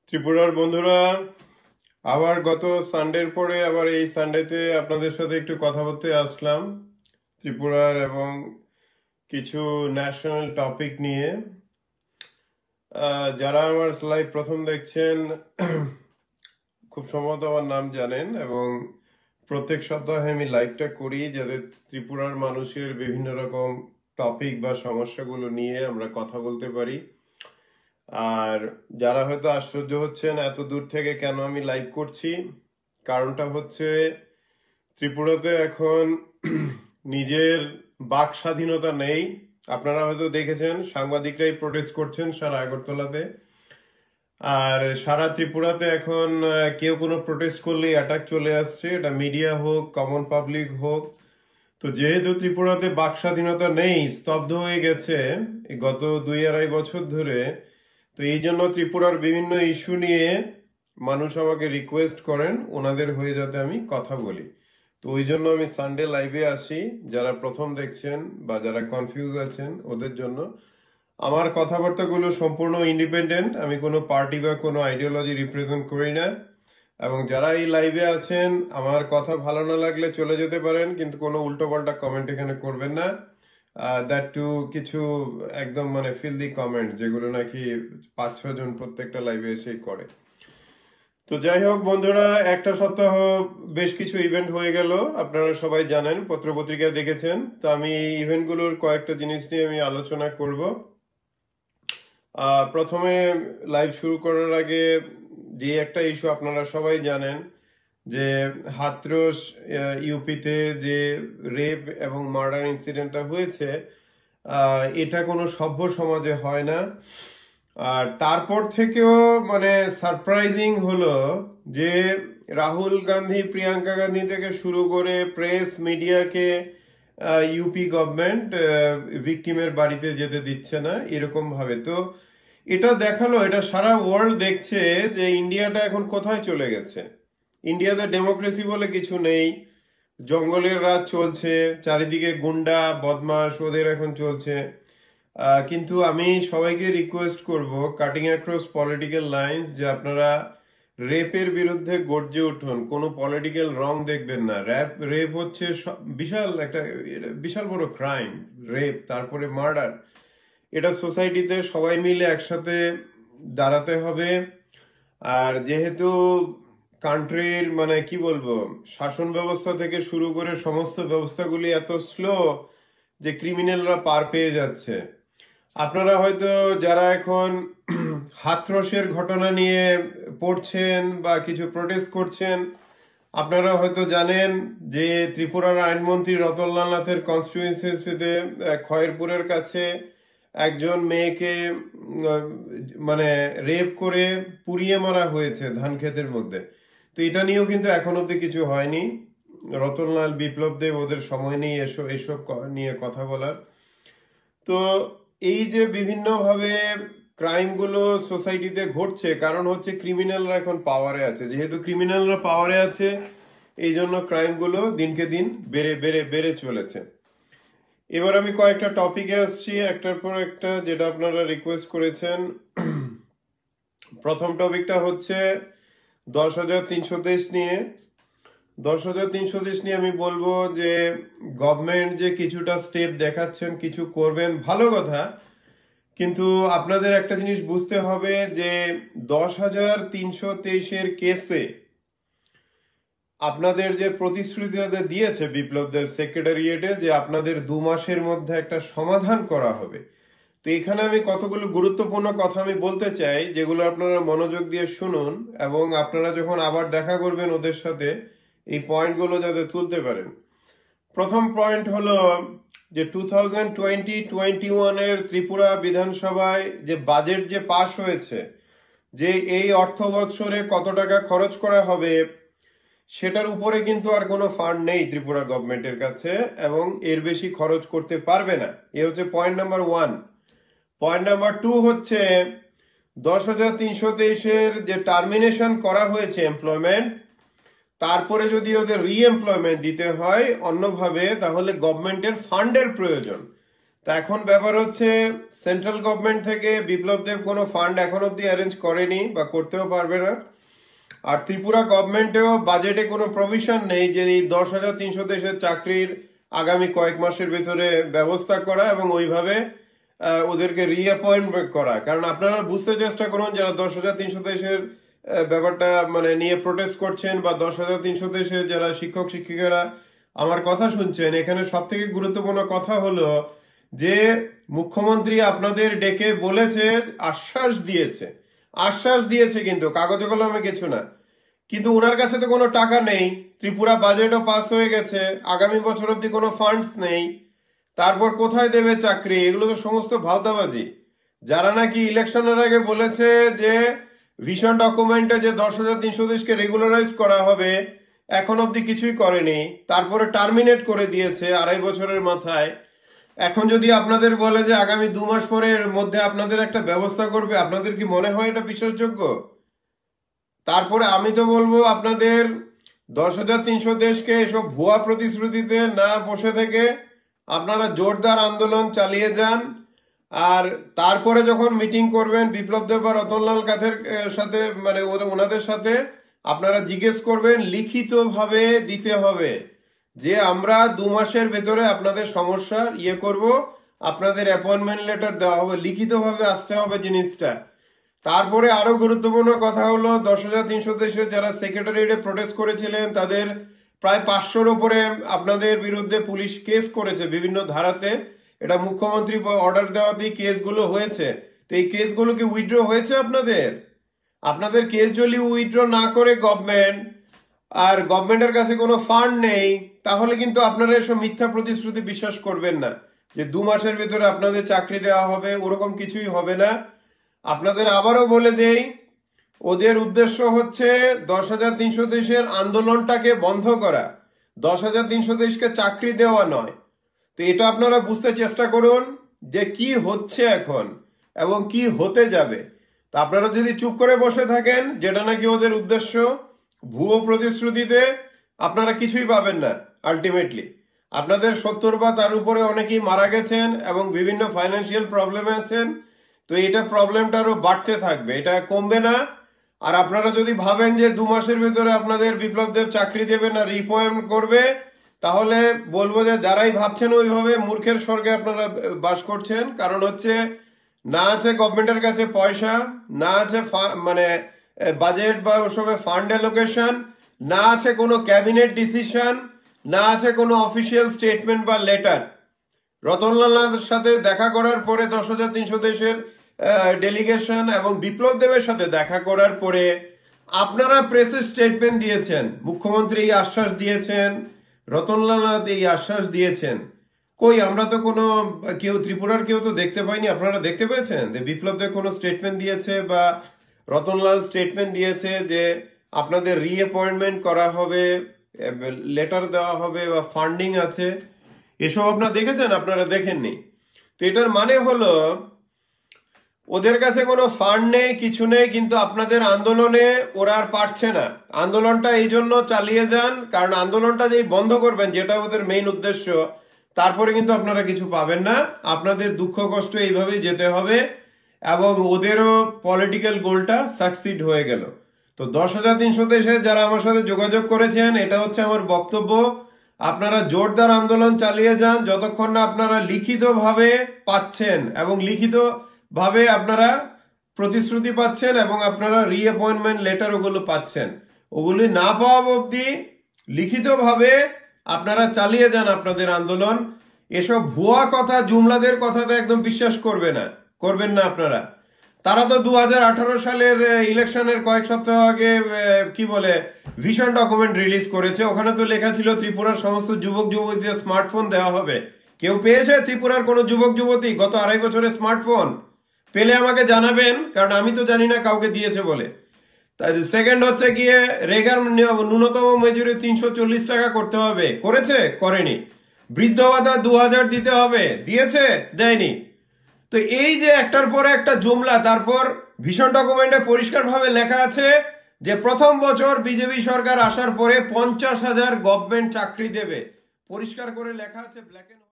ত্রিপুরার বন্ধুরা, আবার গত সানডের পরে আবার এই সানডেতে আপনাদের সাথে একটু কথা বলতে আসলাম ত্রিপুরার এবং কিছু ন্যাশনাল টপিক নিয়ে। যারা আমার লাইভ প্রথম দেখছেন খুব সম্ভবত আমার নাম জানেন, এবং প্রত্যেক সপ্তাহে আমি লাইভটা করি যাতে ত্রিপুরার মানুষের বিভিন্ন রকম টপিক বা সমস্যাগুলো নিয়ে আমরা কথা বলতে পারি। আর যারা হয়তো আশ্চর্য হচ্ছেন এত দূর থেকে কেন আমি লাইভ করছি, কারণটা হচ্ছে ত্রিপুরাতে এখন নিজের বাক স্বাধীনতা নেই। আপনারা হয়তো দেখেছেন সাংবাদিকরাই প্রোটেস্ট করছেন সারা আগরতলাতে, আর সারা ত্রিপুরাতে এখন কেউ কোনো প্রোটেস্ট করলেই অ্যাটাক চলে আসছে, এটা মিডিয়া হোক কমন পাবলিক হোক। তো যেহেতু ত্রিপুরাতে বাক স্বাধীনতা নেই, স্তব্ধ হয়ে গেছে গত 2-2.5 বছর ধরে, তো এই জন্য ত্রিপুরার বিভিন্ন ইস্যু নিয়ে মানুষ আমাকে রিকোয়েস্ট করেন ওনাদের হয়ে যাতে আমি কথা বলি। তো ওই জন্য আমি সানডে লাইভে আসি। যারা প্রথম দেখছেন বা যারা কনফিউজ আছেন ওদের জন্য আমার কথাবার্তাগুলো সম্পূর্ণ ইন্ডিপেন্ডেন্ট, আমি কোনো পার্টি বা কোনো আইডিওলজি রিপ্রেজেন্ট করি না। এবং যারা এই লাইভে আছেন আমার কথা ভালো না লাগলে চলে যেতে পারেন, কিন্তু কোনো উল্টোপাল্টা কমেন্ট এখানে করবেন না। দ্যাট টু কিছু একদম ফিল্দি কমেন্ট যেগুলো নাকি 5-6 জন প্রত্যেকটা লাইভে এসেই করে। তো যাই হোক বন্ধুরা, একটা সপ্তাহ বেশ কিছু ইভেন্ট হয়ে গেল, আপনারা সবাই জানেন, পত্রপত্রিকায় দেখেছেন। তো আমি এই ইভেন্টগুলোর কয়েকটা জিনিস নিয়ে আমি আলোচনা করব। প্রথমে লাইভ শুরু করার আগে যে একটা ইস্যু আপনারা সবাই জানেন, যে হাথরস ইউপিতে যে রেপ এবং মার্ডার ইনসিডেন্টটা হয়েছে, এটা কোনো সভ্য সমাজে হয় না। আর তারপর থেকেও সারপ্রাইজিং হলো যে রাহুল গান্ধী, প্রিয়াঙ্কা গান্ধী থেকে শুরু করে প্রেস মিডিয়াকে ইউপি গভর্নমেন্ট ভিকটিমের বাড়িতে যেতে দিচ্ছে না এরকম ভাবে। তো এটা দেখালো, এটা সারা ওয়ার্ল্ড দেখছে যে ইন্ডিয়াটা এখন কোথায় চলে গেছে। ইন্ডিয়াতে ডেমোক্রেসি বলে কিছু নেই, জঙ্গলের রাজ চলছে, চারিদিকে গুন্ডা বদমাশ ওদের এখন চলছে। কিন্তু আমি সবাইকে রিকোয়েস্ট করব, কাটিং অ্যাক্রস পলিটিক্যাল লাইন্স, যে আপনারা রেপের বিরুদ্ধে গর্জে উঠুন, কোনো পলিটিক্যাল রং দেখবেন না। রেপ হচ্ছে বিশাল বড় ক্রাইম, রেপ তারপরে মার্ডার। এটা সোসাইটিতে সবাই মিলে একসাথে দাঁড়াতে হবে। আর যেহেতু কান্ট্রির কি বলবো, শাসন ব্যবস্থা থেকে শুরু করে সমস্ত ব্যবস্থাগুলি এত স্লো যে ক্রিমিনালরা পার পেয়ে যাচ্ছে। আপনারা হয়তো যারা এখন হাথরসের ঘটনা নিয়ে পড়ছেন বা কিছু প্রোটেস্ট করছেন, আপনারা হয়তো জানেন যে ত্রিপুরার আইনমন্ত্রী রতনলাল নাথের কনস্টিটিউয়েন্সিতে খয়েরপুরের কাছে একজন মেয়েকে রেপ করে পুড়িয়ে মারা হয়েছে ধান ক্ষেতের মধ্যে। তো এটা নিয়েও কিন্তু এখন অব্দি কিছু হয়নি। রতনলাল, বিপ্লব দেব, ওদের সময় নেই এসব নিয়ে কথা বলার। তো এই যে বিভিন্নভাবে ক্রাইমগুলো সোসাইটিতে ঘটছে, কারণ হচ্ছে ক্রিমিনালরা এখন পাওয়ারে আছে। যেহেতু ক্রিমিনালরা পাওয়ারে আছে, এই জন্য ক্রাইমগুলো দিনকে দিন বেড়ে বেড়ে বেড়ে চলেছে। এবার আমি কয়েকটা টপিকে আসছি একটার পর একটা, যেটা আপনারা রিকোয়েস্ট করেছেন। প্রথম টপিকটা হচ্ছে 10,300 দেশ নিয়ে। 10,300 দেশ নিয়ে আমি বলবো যে গভর্নমেন্ট যে কিছুটা স্টেপ দেখাচ্ছেন, কিছু করবেন, ভালো কথা, কিন্তু আপনাদের একটা জিনিস বুঝতে হবে যে 10,323 কেসে আপনাদের যে প্রতিশ্রুতিটা দিয়েছে বিপ্লব দেব সেক্রেটারিয়েটে, যে আপনাদের 2 মাসের মধ্যে একটা সমাধান করা হবে। তো এখানে আমি কতগুলো গুরুত্বপূর্ণ কথা আমি বলতে চাই, যেগুলো আপনারা মনোযোগ দিয়ে শুনুন, এবং আপনারা যখন আবার দেখা করবেন ওদের সাথে এই পয়েন্টগুলো যাতে তুলতে পারেন। প্রথম পয়েন্ট হলো যে 2020-21 এর ত্রিপুরা বিধানসভায় যে বাজেট যে পাশ হয়েছে, যে এই অর্থ বৎসরে কত টাকা খরচ করা হবে, সেটার উপরে কিন্তু আর কোনো ফান্ড নেই ত্রিপুরা গভর্নমেন্টের কাছে, এবং এর বেশি খরচ করতে পারবে না। এ হচ্ছে পয়েন্ট নাম্বার 1। পয়েন্ট নাম্বার 2 হচ্ছে 10,323 যে টার্মিনেশন করা হয়েছে এমপ্লয়মেন্ট, তারপরে যদি ওদের রিএমপ্লয়মেন্ট দিতে হয় অন্যভাবে, তাহলে গভর্নমেন্টের ফান্ডের প্রয়োজন। তা এখন ব্যাপার হচ্ছে সেন্ট্রাল গভর্নমেন্ট থেকে বিপ্লব দেব কোনো ফান্ড এখন অব্দি অ্যারেঞ্জ করেনি বা করতেও পারবে না। আর ত্রিপুরা গভর্নমেন্টেও বাজেটে কোনো প্রভিশন নেই যে এই 10,300 চাকরির আগামী কয়েক মাসের ভিতরে ব্যবস্থা করা এবং ওইভাবে ওদেরকে রিঅ্যাপয়েন্টমেন্ট করা। কারণ আপনারা বুঝতে চেষ্টা করুন, যারা 10,300 ব্যাপারটা মানে নিয়ে প্রোটেস্ট করছেন বা 10,300 যারা শিক্ষক শিক্ষিকারা আমার কথা শুনছেন, এখানে সব থেকে গুরুত্বপূর্ণ কথা হলো যে মুখ্যমন্ত্রী আপনাদের ডেকে বলেছে, আশ্বাস দিয়েছে কিন্তু কাগজে কলমে কিছু না। কিন্তু ওনার কাছে তো কোনো টাকা নেই, ত্রিপুরা বাজেটও পাস হয়ে গেছে, আগামী বছর অব্দি কোনো ফান্ডস নেই, তারপর কোথায় দেবে চাকরি? এগুলো তো সমস্ত ভাওতাবাজি। যারা নাকি ইলেকশনের আগে বলেছে যে ভিশন ডকুমেন্টে যে 10,330কে রেগুলারাইজ করা হবে, এখন অব্দি কিছুই করেনি, তারপরে টার্মিনেট করে দিয়েছে 2.5 বছরের মাথায়। এখন যদি আপনাদের বলে যে আগামী 2 মাস পরের মধ্যে আপনাদের একটা ব্যবস্থা করবে, আপনাদের কি মনে হয় এটা বিশ্বাসযোগ্য? তারপরে আমি তো বলবো আপনাদের 10,330কে এসব ভুয়া প্রতিশ্রুতিতে না বসে থেকে আপনারা জোরদার আন্দোলন চালিয়ে যান। আর তারপরে যখন মিটিং করবেন বিপ্লব দেব বা রতনলাল কাথের সাথে, মানে ওনাদের সাথে আপনারা জিজ্ঞেস করবেন, লিখিতভাবে দিতে হবে যে আমরা 2 মাসের ভেতরে আপনাদের সমস্যা করব, আপনাদের অ্যাপয়েন্টমেন্ট লেটার দেওয়া হবে, লিখিতভাবে আসতে হবে জিনিসটা। তারপরে আরো গুরুত্বপূর্ণ কথা হলো 10,330 যারা সেক্রেটারিয়েটে প্রোটেস্ট করেছিলেন তাদের প্রায় 500-র উপরে আপনাদের বিরুদ্ধে পুলিশ কেস করেছে বিভিন্ন ধারাতে। এটা মুখ্যমন্ত্রী অর্ডার দেওয়াতেই কেসগুলো হয়েছে। তো এই কেসগুলো কি উইথড্র হয়েছে আপনাদের কেস যদি উইথড্র না করে গভর্নমেন্ট, আর গভর্নমেন্টের কাছে কোনো ফান্ড নেই, তাহলে কিন্তু আপনারা এসব মিথ্যা প্রতিশ্রুতি বিশ্বাস করবেন না যে 2 মাসের ভিতরে আপনাদের চাকরি দেওয়া হবে। ওরকম কিছুই হবে না। আপনাদের আবারও বলে দেই, ওদের উদ্দেশ্য হচ্ছে 10,330 আন্দোলনটাকে বন্ধ করা, 10,330কে চাকরি দেওয়া নয়। তো এটা আপনারা বুঝতে চেষ্টা করুন যে কি হচ্ছে এখন এবং কি হতে যাবে। তা আপনারা যদি চুপ করে বসে থাকেন, যেটা নাকি ওদের উদ্দেশ্য, ভুয়ো প্রতিশ্রুতিতে আপনারা কিছুই পাবেন না। আলটিমেটলি আপনাদের 70 বা তার উপরে অনেকেই মারা গেছেন এবং বিভিন্ন ফাইন্যান্সিয়াল প্রবলেমে আছেন। তো এটা প্রবলেমটা আরো বাড়তে থাকবে, এটা কমবে না। আর আপনারা যদি ভাবেন যে 2 মাসের ভিতরে আপনাদের বিপ্লব দেব চাকরি দেবে না, রিপয়েন্ট করবে, তাহলে বলবো যে যারাই ভাবছেন ওইভাবে মূর্খের স্বর্গে আপনারা বাস করছেন। কারণ হচ্ছে না আছে গভর্নমেন্টের কাছে পয়সা, না আছে মানে বাজেট বা ওসবে ফান্ড অ্যালোকেশন, না আছে কোনো ক্যাবিনেট ডিসিশন, না আছে কোনো অফিসিয়াল স্টেটমেন্ট বা লেটার। রতনলালের সাথে দেখা করার পরে 10,330 ডেলিগেশন এবং বিপ্লব দেবের সাথে দেখা করার পরে আপনারা প্রেসে স্টেটমেন্ট দিয়েছেন, মুখ্যমন্ত্রী এই আশ্বাস দিয়েছেন, রতনলাল এই আশ্বাস দিয়েছেন। কই আমরা তো কোনো ত্রিপুরার কেউ তো দেখতে পাইনি। আপনারা দেখতে পেয়েছেন যে বিপ্লব দেব কোনো স্টেটমেন্ট দিয়েছে বা রতনলাল স্টেটমেন্ট দিয়েছে যে আপনাদের রিঅ্যাপয়েন্টমেন্ট করা হবে, লেটার দেওয়া হবে বা ফান্ডিং আছে? এসব আপনারা দেখেছেন? আপনারা দেখেননি। তো এটার মানে হলো ওদের কাছে কোনো ফান্ড নেই, কিছু নেই, কিন্তু আপনাদের আন্দোলনে ওরা আর পারছে না। আন্দোলনটা এই জন্য চালিয়ে যান, কারণ আন্দোলনটা যেই বন্ধ করবেন, যেটা ওদের মেইন উদ্দেশ্য, তারপরে কিন্তু আপনারা কিছু পাবেন না। আপনাদের দুঃখ কষ্ট এইভাবেই যেতে হবে এবং ওদেরও পলিটিক্যাল গোলটা সাকসিড হয়ে গেল। তো 10,330 যারা আমার সাথে যোগাযোগ করেছেন, এটা হচ্ছে আমার বক্তব্য, আপনারা জোরদার আন্দোলন চালিয়ে যান যতক্ষণ না আপনারা লিখিতভাবে পাচ্ছেন এবং লিখিতভাবে আপনারা প্রতিশ্রুতি পাচ্ছেন এবং আপনারা রিঅ্যাপয়েন্টমেন্ট লেটার ওগুলো পাচ্ছেন। ওগুলি না পাওয়া অবধি লিখিতভাবে আপনারা চালিয়ে যান আপনাদের আন্দোলন। এসব ভুয়া কথা, জুমলাদের কথাতে একদম বিশ্বাস করবেন না আপনারা। তারা তো 2018 সালের ইলেকশনের কয়েক সপ্তাহ আগে কি বলে ভিশন ডকুমেন্ট রিলিজ করেছে। ওখানে তো লেখা ছিল ত্রিপুরার সমস্ত যুবক যুবতীদের স্মার্টফোন দেওয়া হবে। কেউ পেয়েছে ত্রিপুরার কোনো যুবক যুবতী গত 2.5 বছরে স্মার্টফোন? পেলে আমাকে জানাবেন, কারণ আমি তো জানি না কাউকে দিয়েছে বলে। সেকেন্ড হচ্ছে গিয়ে রেগার ন্যূনতম মজুরি 340 টাকা করতে হবে, করেছে? করেনি। বৃদ্ধ ভাতা 2,000 দিতে হবে, দিয়েছে? দেয়নি। তো এই যে একটার পরে একটা জুমলা, তারপর ভিশন ডকুমেন্টে পরিষ্কারভাবে লেখা আছে যে প্রথম বছর বিজেপি সরকার আসার পরে 50,000 গভর্নমেন্ট চাকরি দেবে, পরিষ্কার করে লেখা আছে ব্ল্যাক এন্ড